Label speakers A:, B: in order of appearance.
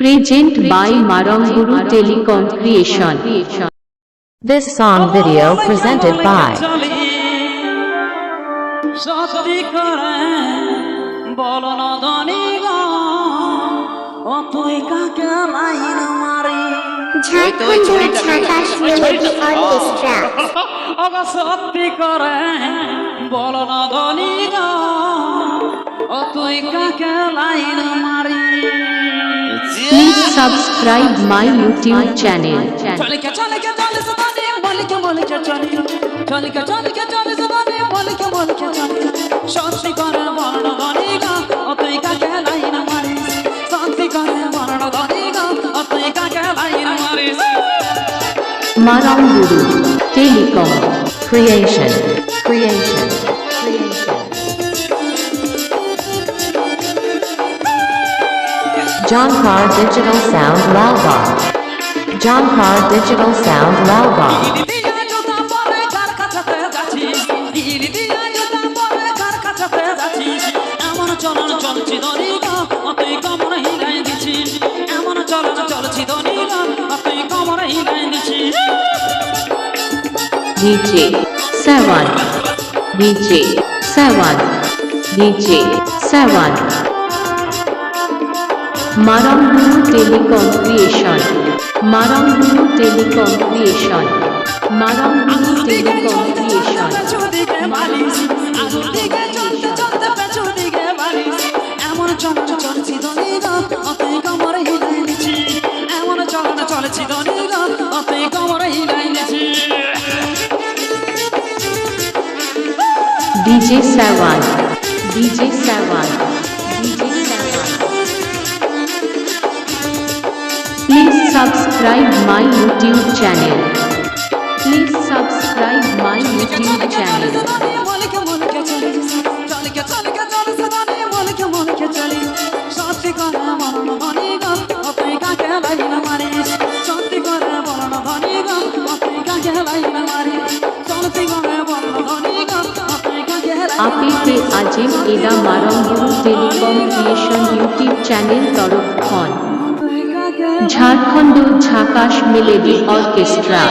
A: Present by Maranguru Telecom Creation.
B: This song video presented by
C: সত্যি করে বলো না ধনী গো ও তুই কাকে লাইন মারি
D: ঝাড়খণ্ড ঝাঁকাশ মেলোডি অর্কেস্ট্রা
C: ওগো সত্যি করে বলো না ধনী গো ও তুই কাকে লাইন মারি
A: Please subscribe my YouTube channel.
C: চলে কে চলে সদানে বলে কে চলে সদানে বলে কে চলে সত্যি করে বলো না ধনী গো ও তুই কাকে লাইন মারি সত্যি করে বলো না ধনী গো ও তুই কাকে লাইন মারি
A: Maranguru Telecom
B: Creation. Jonkar Digital Sound Lalbar.
C: এমন চলন চলছি ধনী গো ও তুই কমর হিলাই দিছিস এমন চলন চলছি ধনী গো ও তুই কমর হিলাই দিছিস
A: DJ 7 Maranguru Telecom Creation.
C: এমন চলন চলছি ধনী গো ও তুই কমর হিলাই দিছিস এমন চলন চলছি ধনী গো ও তুই কমর হিলাই দিছিস
A: DJ 7 Please subscribe my YouTube channel. आपे आजिम एदा मारंगुरु टेलिकम क्रिएशन यूट्यूब चैनल तरफ खन झारखंड झाकाश मेलोडी ऑर्केस्ट्रा।